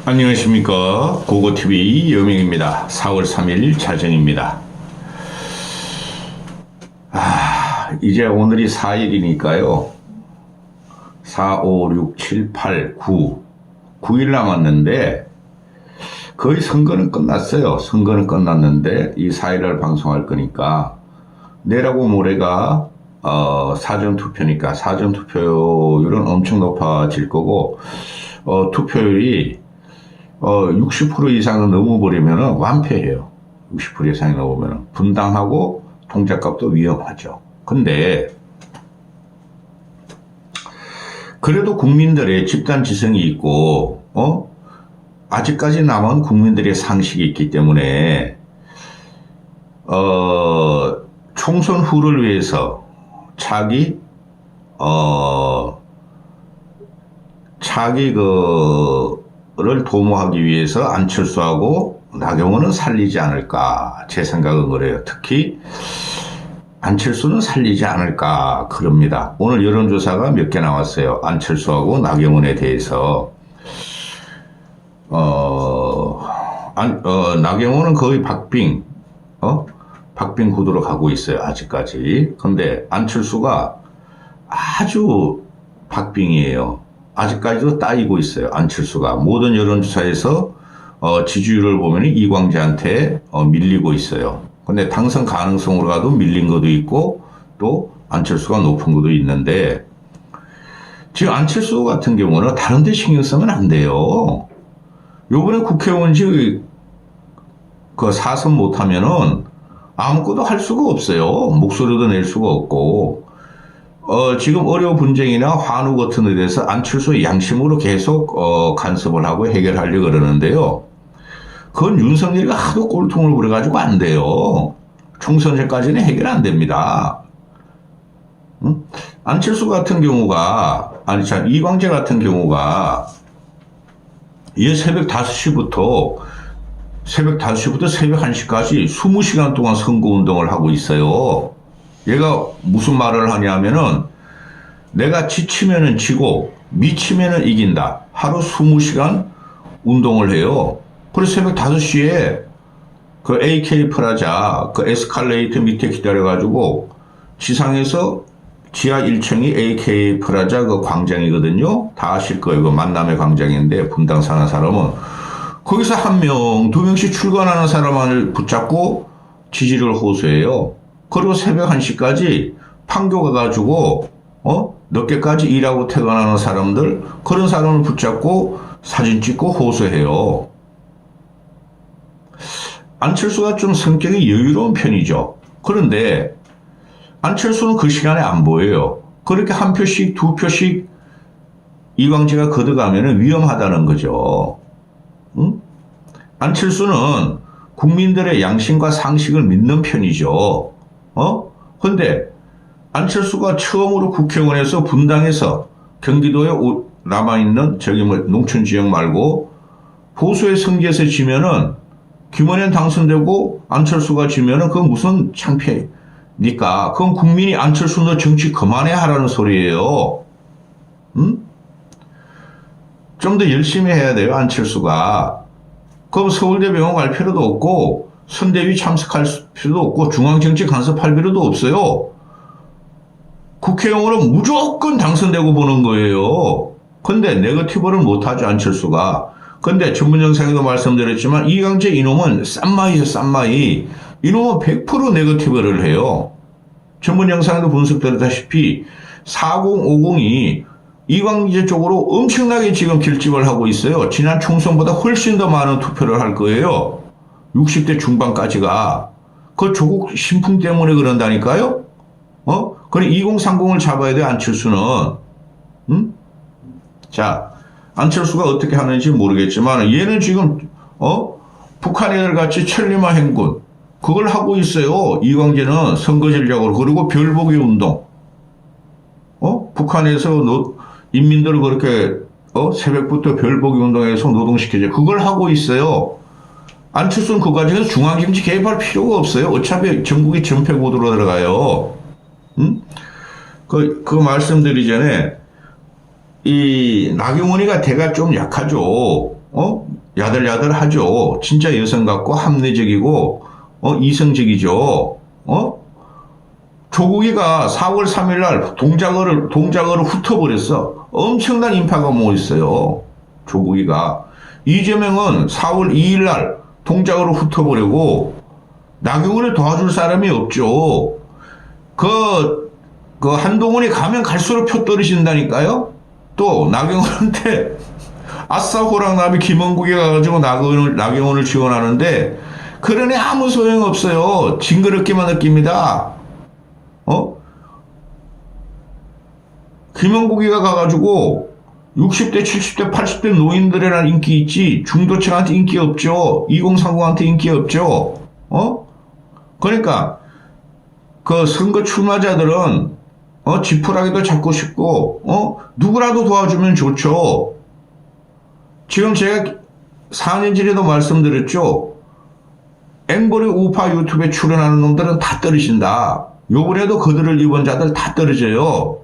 안녕하십니까. 고고TV 여명입니다. 4월 3일 자정입니다. 이제 오늘이 4일이니까요. 4, 5, 6, 7, 8, 9. 9일 남았는데 거의 선거는 끝났어요. 선거는 끝났는데 이 4일날 방송할 거니까 내일하고 모레가 사전투표니까 사전투표율은 엄청 높아질 거고 투표율이 60% 이상은 넘어버리면 완패해요. 60% 이상이 넘으면 분당하고 통작값도 위험하죠. 근데 그래도 국민들의 집단지성이 있고 아직까지 남은 국민들의 상식이 있기 때문에 총선 후를 위해서 차기 를 도모하기 위해서 안철수하고 나경원은 살리지 않을까 제 생각은 그래요. 특히 안철수는 살리지 않을까 그럽니다. 오늘 여론조사가 몇 개 나왔어요. 안철수하고 나경원에 대해서 나경원은 거의 박빙 구도로 가고 있어요. 아직까지. 근데 안철수가 아주 박빙이에요. 아직까지도 따이고 있어요. 안철수가 모든 여론조사에서 지지율을 보면 이광재한테 밀리고 있어요. 근데 당선 가능성으로 가도 밀린 것도 있고 또 안철수가 높은 것도 있는데 지금 안철수 같은 경우는 다른 데 신경 쓰면 안 돼요. 요번에 국회의원직 사선 못하면은 아무것도 할 수가 없어요. 목소리도 낼 수가 없고 지금 의료 분쟁이나 환우 같은 데 대해서 안철수의 양심으로 계속 간섭을 하고 해결하려고 그러는데요. 그건 윤석열이가 하도 꼴통을 부려가지고 안 돼요. 총선 전까지는 해결 안 됩니다. 안철수 같은 경우가 이광재 같은 경우가 얘 새벽 5시부터 새벽 1시까지 20시간 동안 선거운동을 하고 있어요. 얘가 무슨 말을 하냐면은 내가 지치면은 지고 미치면은 이긴다. 하루 20시간 운동을 해요. 그래서 새벽 5시에 그 AK 프라자 그 에스컬레이터 밑에 기다려가지고 지상에서 지하 1층이 AK 프라자 그 광장이거든요. 다 아실 거예요. 그 만남의 광장인데 분당 사는 사람은 거기서 1명, 2명씩 출근하는 사람을 붙잡고 지지를 호소해요. 그리고 새벽 1시까지 판교 가가지고 늦게까지 일하고 퇴근하는 사람들 그런 사람을 붙잡고 사진 찍고 호소해요. 안철수가 좀 성격이 여유로운 편이죠. 그런데 안철수는 그 시간에 안 보여요. 그렇게 한 표씩 두 표씩 이광재가 걷어가면 위험하다는 거죠. 안철수는 국민들의 양심과 상식을 믿는 편이죠. 근데 안철수가 처음으로 국회의원에서 분당에서 경기도에 남아있는 농촌 지역 말고 보수의 성지에서 지면은 김원현 당선되고 안철수가 지면은 그건 무슨 창피니까 그건 국민이 안철수 너 정치 그만해 하라는 소리예요. 좀 더 열심히 해야 돼요. 안철수가. 그럼 서울대병원 갈 필요도 없고 선대위 참석할 필요도 없고 중앙정치 간섭할 필요도 없어요. 국회의원은 무조건 당선되고 보는 거예요. 근데 네거티브를 못하죠. 안철수가. 근데 전문 영상에도 말씀드렸지만 이광재 이놈은 쌈마이죠. 쌈마이. 이놈은 100% 네거티브를 해요. 전문 영상에도 분석드렸다시피 4050이 이광재 쪽으로 엄청나게 지금 결집을 하고 있어요. 지난 총선보다 훨씬 더 많은 투표를 할 거예요. 60대 중반까지가. 그 조국 신풍 때문에 그런다니까요? 그래 2030을 잡아야 돼, 안철수는. 자, 안철수가 어떻게 하는지 모르겠지만 얘는 지금 북한 애들 같이 천리마 행군 그걸 하고 있어요. 이광재는 선거 전략으로. 그리고 별보기 운동. 북한에서 인민들을 그렇게 새벽부터 별보기 운동에서 노동시키죠. 그걸 하고 있어요. 안철수는 그 과정에서 중앙정치 개입할 필요가 없어요. 어차피 전국이 전패 구도로 들어가요. 그 말씀드리기 전에 이 나경원이가 대가 좀 약하죠. 야들야들하죠. 진짜 여성 같고 합리적이고, 이성적이죠. 조국이가 4월 3일 날 동작어를 훑어버렸어. 엄청난 인파가 모였어요. 조국이가. 이재명은 4월 2일 날 동작어를 훑어버리고, 나경원을 도와줄 사람이 없죠. 그 한동훈이 가면 갈수록 표 떨어진다니까요? 또, 나경원한테, 아싸 호랑나비 김원국이 가가지고 나경원을 지원하는데, 그러니 아무 소용없어요. 징그럽게만 느낍니다. 김원국이가 가가지고 60대, 70대, 80대 노인들이란 인기 있지 중도층한테 인기 없죠. 2030한테 인기 없죠. 그러니까 그 선거 출마자들은 지푸라기도 잡고 싶고 누구라도 도와주면 좋죠. 지금 제가 4년 전에도 말씀드렸죠. 앵벌이 우파 유튜브에 출연하는 놈들은 다 떨어진다. 요번에도 그들을 입은 자들 다 떨어져요.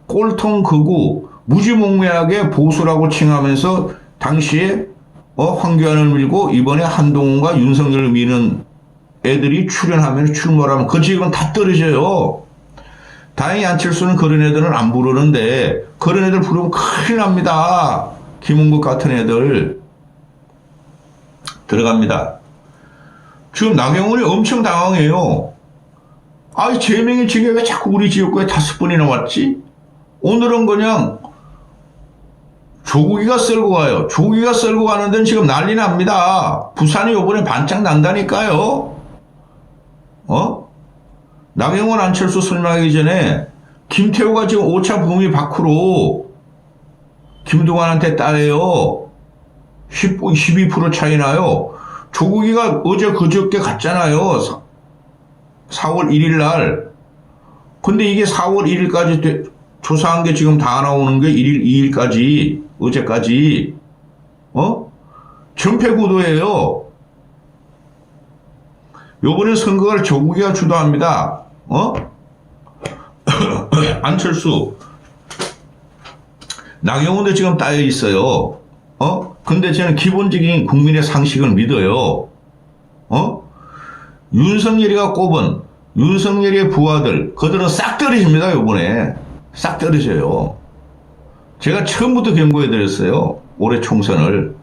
꼴통 극우 무지몽매하게 보수라고 칭하면서 당시에 황교안을 밀고 이번에 한동훈과 윤석열을 미는 애들이 출연하면 출마를 하면 그 지역은 다 떨어져요. 다행히 안철수는 그런 애들은 안 부르는데 그런 애들 부르면 큰일 납니다. 김은국 같은 애들 들어갑니다. 지금 나경원이 엄청 당황해요. 아이 제명의 지게 왜 자꾸 우리 지역구에 5번이나 왔지? 오늘은 그냥 조국이가 썰고 가요. 조국이가 썰고 가는 데는 지금 난리 납니다. 부산이 요번에 반짝 난다니까요. 나경원 안철수 설명하기 전에 김태호가 지금 5차 범위 밖으로 김동완한테 따래요. 12% 차이 나요. 조국이가 어제 그저께 갔잖아요. 4월 1일 날. 근데 이게 4월 1일까지 조사한 게 지금 다 나오는 게 1일, 2일까지, 어제까지, 전패구도예요. 요번에 선거를 조국이가 주도합니다. 안철수. 나경원도 지금 따여 있어요. 근데 저는 기본적인 국민의 상식을 믿어요. 윤석열이가 꼽은 윤석열의 부하들, 그들은 싹 떨어집니다, 요번에. 싹 떨어져요. 제가 처음부터 경고해드렸어요. 올해 총선을.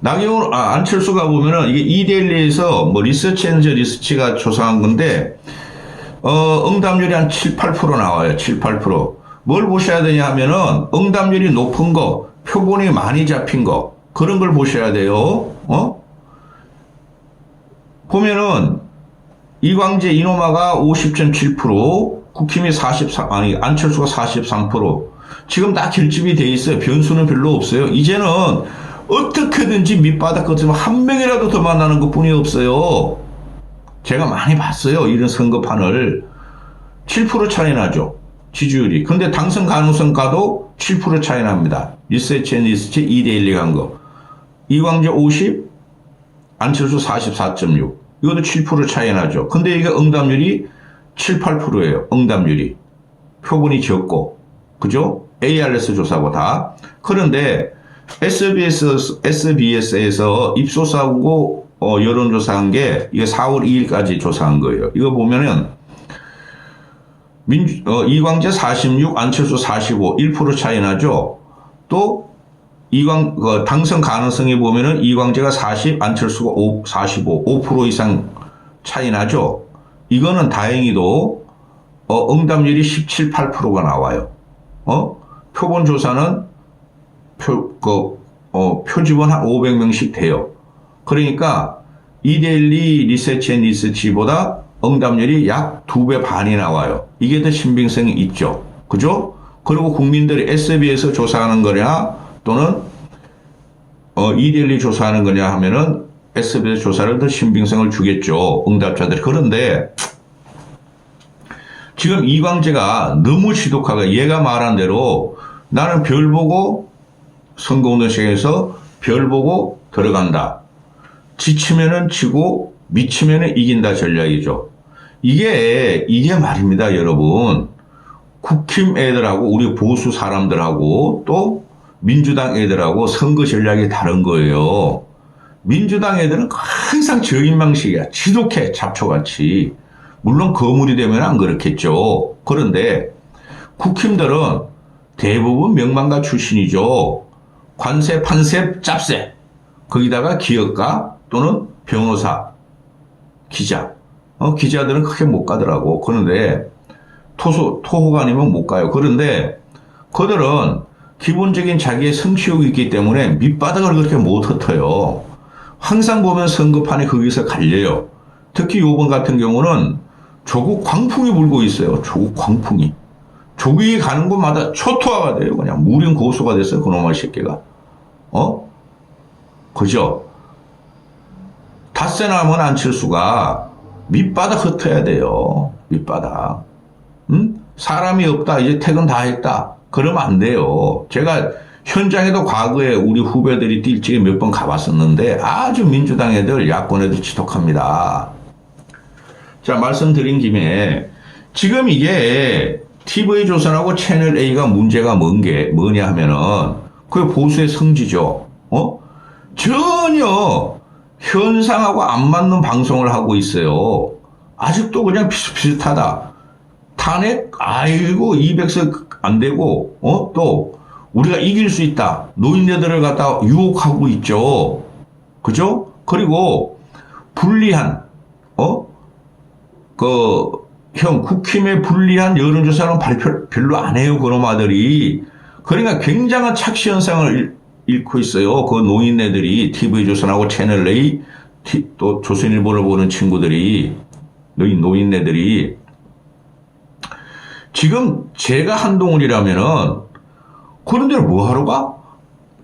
안철수가 보면은 이게 이데일리에서 뭐 리서치 앤저 리서치가 조사한 건데, 응답률이 한 7, 8% 나와요. 7, 8%. 뭘 보셔야 되냐 하면은 응답률이 높은 거, 표본이 많이 잡힌 거, 그런 걸 보셔야 돼요. 보면은 이광재 이노마가 50.7%, 국힘이 안철수가 43%. 지금 다 결집이 돼 있어요. 변수는 별로 없어요. 이제는 어떻게든지 밑바닥 끝으로 한 명이라도 더 만나는 것 뿐이 없어요. 제가 많이 봤어요. 이런 선거판을. 7% 차이 나죠. 지지율이. 근데 당선 가능성가도 7% 차이 납니다. 리서치 앤 리서치 2대1리 간 거. 이광재 50, 안철수 44.6. 이것도 7% 차이 나죠. 근데 이게 응답률이 7, 8%예요. 응답률이. 표본이 적고. 그죠? ARS 조사고 다. 그런데 SBS에서 입소사하고 여론조사한 게 이게 4월 2일까지 조사한 거예요. 이거 보면은 이광재 46, 안철수 45, 1% 차이 나죠. 또 당선 가능성에 보면은 이광재가 40, 안철수가 45, 5% 이상 차이 나죠. 이거는 다행히도 응답률이 17, 8%가 나와요. 표본 조사는 표집은 한 500명씩 돼요. 그러니까 2대1리 리서치 앤 리서치보다 응답률이 약 2배 반이 나와요. 이게 더 신빙성이 있죠. 그죠? 그리고 국민들이 SB에서 조사하는 거냐 또는 2대1리 조사하는 거냐 하면은 SBS 조사를 더 신빙성을 주겠죠. 응답자들이. 그런데 지금 이광재가 너무 지독하게 얘가 말한 대로 나는 별 보고 선거운동 시장에서 별 보고 들어간다. 지치면은 지고 미치면은 이긴다 전략이죠. 이게 말입니다, 여러분. 국힘 애들하고 우리 보수 사람들하고 또 민주당 애들하고 선거 전략이 다른 거예요. 민주당 애들은 항상 저인망식이야. 지독해, 잡초같이. 물론 거물이 되면 안 그렇겠죠. 그런데 국힘들은 대부분 명망가 출신이죠. 관세, 판세, 짭세. 거기다가 기업가 또는 변호사, 기자. 기자들은 크게 못 가더라고. 그런데 토호가 아니면 못 가요. 그런데 그들은 기본적인 자기의 성취욕이 있기 때문에 밑바닥을 그렇게 못 흩어요. 항상 보면 선거판이 거기서 갈려요. 특히 요번 같은 경우는 조국 광풍이 불고 있어요. 조국 광풍이. 조국이 가는 곳마다 초토화가 돼요. 그냥 무린 고수가 됐어요. 그놈의 새끼가. 그죠? 닷새 남은 안철수가 밑바닥 흩어야 돼요. 밑바닥. 사람이 없다. 이제 퇴근 다 했다. 그러면 안 돼요. 제가 현장에도 과거에 우리 후배들이 뛸 적에 몇 번 가봤었는데 아주 민주당 애들, 야권 애들 지독합니다. 자, 말씀드린 김에 지금 이게 TV조선하고 채널A가 문제가 뭐냐 하면은 그게 보수의 성지죠. 전혀 현상하고 안 맞는 방송을 하고 있어요. 아직도 그냥 비슷비슷하다. 탄핵, 아이고, 200석 안 되고, 또, 우리가 이길 수 있다. 노인네들을 갖다 유혹하고 있죠. 그죠? 그리고, 불리한, 국힘에 불리한 여론조사는 발표 별로 안 해요, 그놈아들이. 그러니까 굉장한 착시 현상을 잃고 있어요. 그 노인네들이, TV조선하고 채널A, 또 조선일보를 보는 친구들이, 노인네들이. 지금 제가 한동훈이라면은 그런 데를 뭐 하러 가?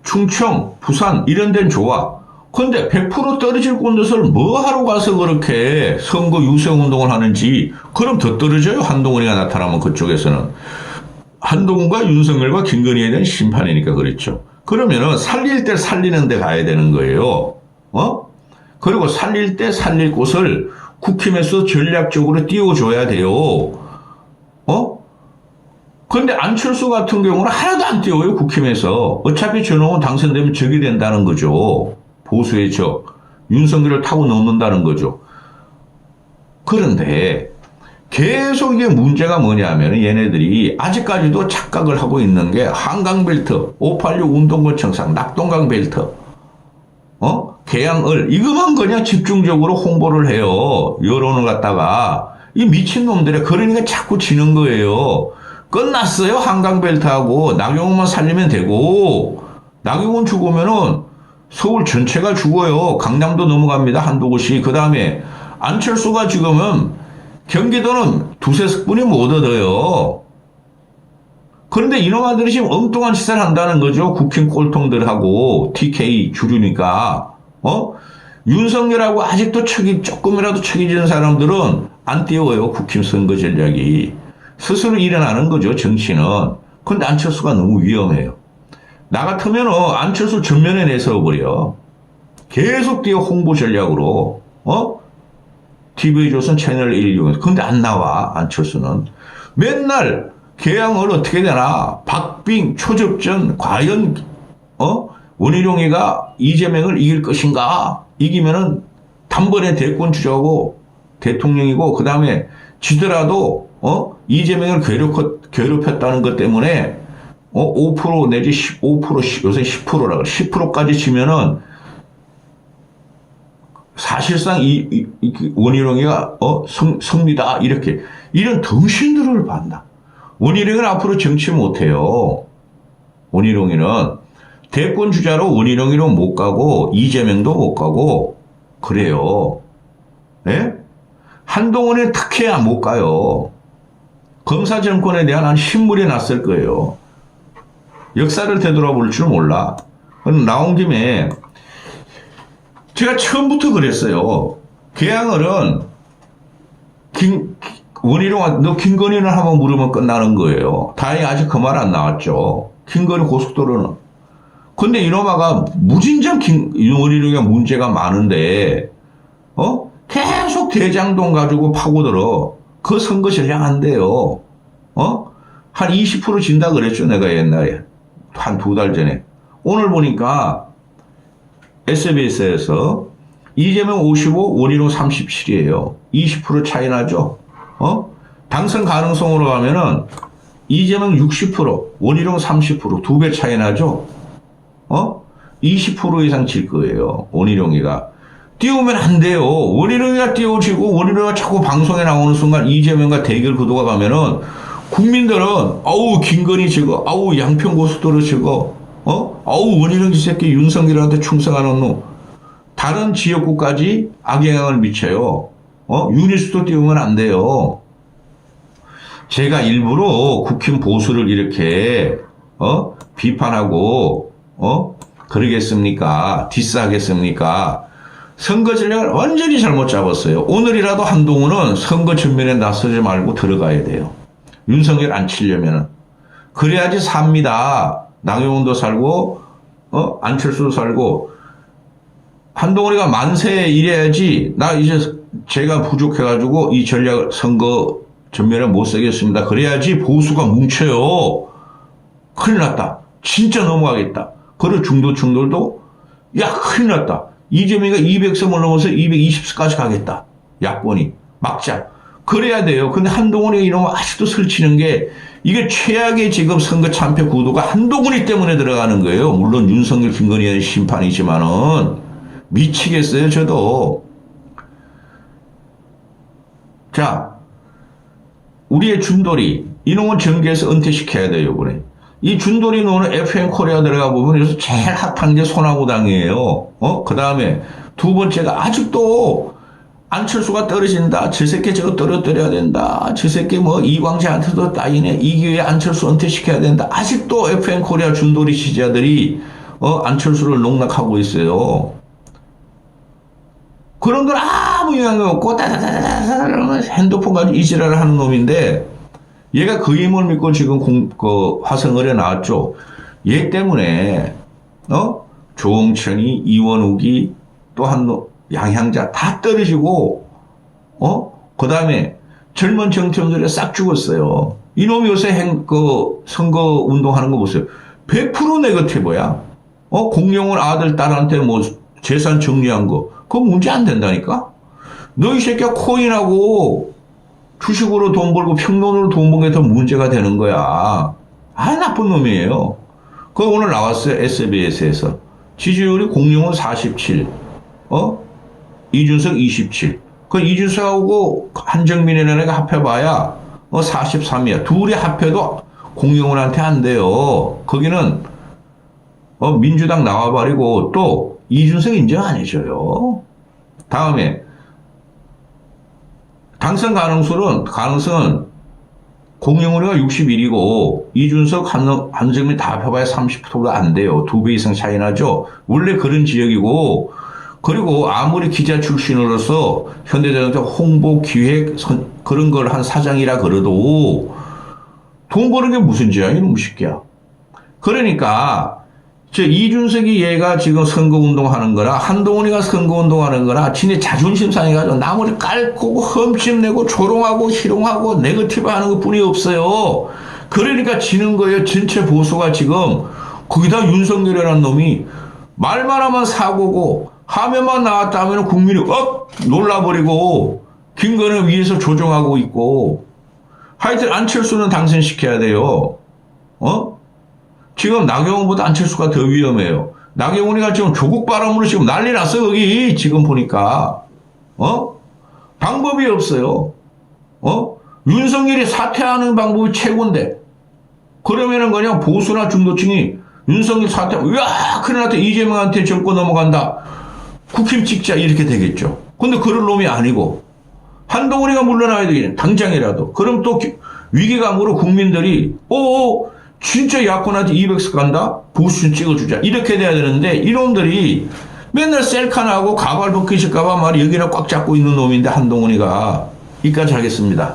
충청, 부산 이런 데는 좋아. 근데 100% 떨어질 곳을 뭐 하러 가서 그렇게 선거 유세운동을 하는지. 그럼 더 떨어져요. 한동훈이가 나타나면 그쪽에서는. 한동훈과 윤석열과 김건희에 대한 심판이니까 그렇죠. 그러면은 살릴 때 살리는 데 가야 되는 거예요. 그리고 살릴 때 살릴 곳을 국힘에서 전략적으로 띄워줘야 돼요. 근데 안철수 같은 경우는 하나도 안 띄워요, 국힘에서. 어차피 저놈은 당선되면 적이 된다는 거죠. 보수의 적. 윤석열을 타고 넘는다는 거죠. 그런데 계속 이게 문제가 뭐냐면 얘네들이 아직까지도 착각을 하고 있는 게 한강벨트, 586 운동권청상, 낙동강벨트, 계양을 이것만 그냥 집중적으로 홍보를 해요. 여론을 갖다가. 이 미친놈들의 그러니까 자꾸 지는 거예요. 끝났어요. 한강벨트하고 나경원만 살리면 되고 나경원 죽으면은 서울 전체가 죽어요. 강남도 넘어갑니다. 한두 곳이. 그 다음에 안철수가 죽으면 경기도는 두세 석분이 못 얻어요. 그런데 이놈아들이 지금 엉뚱한 짓을 한다는 거죠. 국힘 꼴통들하고 TK 주류니까. 윤석열하고 아직도 조금이라도 척이 지는 사람들은 안 띄워요. 국힘 선거 전략이. 스스로 일어나는 거죠, 정치는. 근데 안철수가 너무 위험해요. 나 같으면 안철수 전면에 내세워버려. 계속 뛰어 홍보 전략으로. TV조선 채널 1 이용해서. 근데 안 나와, 안철수는. 맨날 개항을 어떻게 되나. 박빙, 초접전, 과연, 원희룡이가 이재명을 이길 것인가. 이기면은 단번에 대권 주자고 대통령이고, 그 다음에 지더라도, 이재명을 괴롭혔다는 것 때문에, 5% 내지 15%, 요새 10%라 그래. 10%까지 치면은, 사실상 원희룡이가, 승리다. 이렇게. 이런 덩신들을 봤다. 원희룡은 앞으로 정치 못해요. 원희룡이는 대권 주자로 원희룡이로 못 가고, 이재명도 못 가고, 그래요. 예? 한동훈은 특히야 못 가요. 검사 정권에 대한 한 신물이 났을 거예요. 역사를 되돌아볼 줄 몰라. 나온 김에 제가 처음부터 그랬어요. 개항을은 원희룡, 너 김건희는 한번 물으면 끝나는 거예요. 다행히 아직 그 말 안 나왔죠. 김건희 고속도로는. 근데 이놈아가 무진장 원희룡이 문제가 많은데, 계속 대장동 가지고 파고들어. 그 선거 전략 안 돼요. 한 20% 진다 그랬죠, 내가 옛날에. 한 2달 전에. 오늘 보니까 SBS에서 이재명 55, 원희룡 37이에요. 20% 차이 나죠? 당선 가능성으로 가면은 이재명 60%, 원희룡 30%, 2배 차이 나죠? 20% 이상 질 거예요. 원희룡이가. 띄우면 안 돼요. 원희룡이가 띄워지고 원희룡이가 자꾸 방송에 나오는 순간 이재명과 대결 구도가 가면은 국민들은 아우 김건희 지고 아우 양평고속도로 지고 아우 원희룡 이 새끼 윤석열한테 충성하는 놈. 다른 지역구까지 악영향을 미쳐요. 유니스도 띄우면 안 돼요. 제가 일부러 국힘 보수를 이렇게 비판하고 그러겠습니까? 디스하겠습니까? 선거 전략을 완전히 잘못 잡았어요. 오늘이라도 한동훈은 선거 전면에 나서지 말고 들어가야 돼요. 윤석열 안 치려면은. 그래야지 삽니다. 나경원도 살고, 안철수도 살고, 한동훈이가 만세 이래야지, 나 이제 제가 부족해가지고 이 전략을 선거 전면에 못 쓰겠습니다. 그래야지 보수가 뭉쳐요. 큰일 났다. 진짜 넘어가겠다. 그리고 중도층들도, 야, 큰일 났다. 이재명이가 200석을 넘어서 220석까지 가겠다. 야권이. 막자. 그래야 돼요. 근데 한동훈이 이러면 아직도 설치는 게 이게 최악의 지금 선거 참패 구도가 한동훈이 때문에 들어가는 거예요. 물론 윤석열, 김건희의 심판이지만은 미치겠어요, 저도. 자, 우리의 준돌이 이놈은 정계에서 은퇴시켜야 돼요, 이번에. 이 준돌이 노는 FM 코리아 들어가 보면 여기서 제일 핫한 게 소나무당이에요. 그 다음에 두 번째가 아직도 안철수가 떨어진다. 저 새끼 저거 떨어뜨려야 된다. 저 새끼 뭐 이광재한테도 따이네. 이 기회에 안철수 은퇴시켜야 된다. 아직도 FM 코리아 준돌이 지지자들이 안철수를 농락하고 있어요. 그런 건 아무 영향이 없고 따다다다다 핸드폰 가지고 이지랄을 하는 놈인데 얘가 그 힘을 믿고 지금 화성을에 나왔죠. 얘 때문에 조홍천이, 이원욱이 또 한 양향자 다 떨어지고 그 다음에 젊은 정치인들이 싹 죽었어요. 이놈이 요새 선거 운동하는 거 보세요. 100% 네거티브야. 공룡은 아들 딸한테 뭐 재산 정리한 거 그거 문제 안 된다니까. 너 이 새끼야 코인하고 주식으로 돈 벌고 평론으로 돈 번 게 더 문제가 되는 거야. 나쁜 놈이에요. 그거 오늘 나왔어요. SBS에서. 지지율이 공룡은 47, 이준석 27. 그 이준석하고 한정민이라는 애가 합해봐야 43이야. 둘이 합해도 공룡한테 안 돼요. 거기는 민주당 나와버리고 또 이준석 인정 안 해줘요. 다음에 당선 가능성은 공영우리가 61이고 이준석, 한정민 다 합해봐야 30%가 안 돼요. 2배 이상 차이 나죠. 원래 그런 지역이고 그리고 아무리 기자 출신으로서 현대자동차 홍보 기획 그런 걸 한 사장이라 그래도 돈 버는 게 무슨 죄야 이놈 새끼야. 그러니까 이준석이 얘가 지금 선거운동하는 거라 한동훈이가 선거운동하는 거라 지네 자존심 상해가지고 나무를 깔고 흠집내고 조롱하고 희롱하고 네거티브 하는 것뿐이 없어요. 그러니까 지는 거예요. 전체 보수가 지금 거기다 윤석열이라는 놈이 말만 하면 사고고 화면만 나왔다 하면 국민이 놀라버리고 김건희 위에서 조종하고 있고 하여튼 안철수는 당선시켜야 돼요. 지금 나경원보다 안철수가 더 위험해요. 나경원이가 지금 조국 바람으로 지금 난리 났어, 여기. 지금 보니까. 방법이 없어요. 윤석열이 사퇴하는 방법이 최고인데. 그러면은 그냥 보수나 중도층이 윤석열 사퇴, 으아! 큰일 났다. 이재명한테 정권 넘어간다. 국힘 찍자. 이렇게 되겠죠. 근데 그럴 놈이 아니고. 한동훈이가 물러나야 되겠네. 당장이라도. 그럼 또 위기감으로 국민들이, 진짜 야권한테 200석 간다? 보수준 찍어주자. 이렇게 돼야 되는데, 이놈들이 맨날 셀카나고 가발 벗기실까봐 말이 여기나 꽉 잡고 있는 놈인데, 한동훈이가. 이까지 하겠습니다.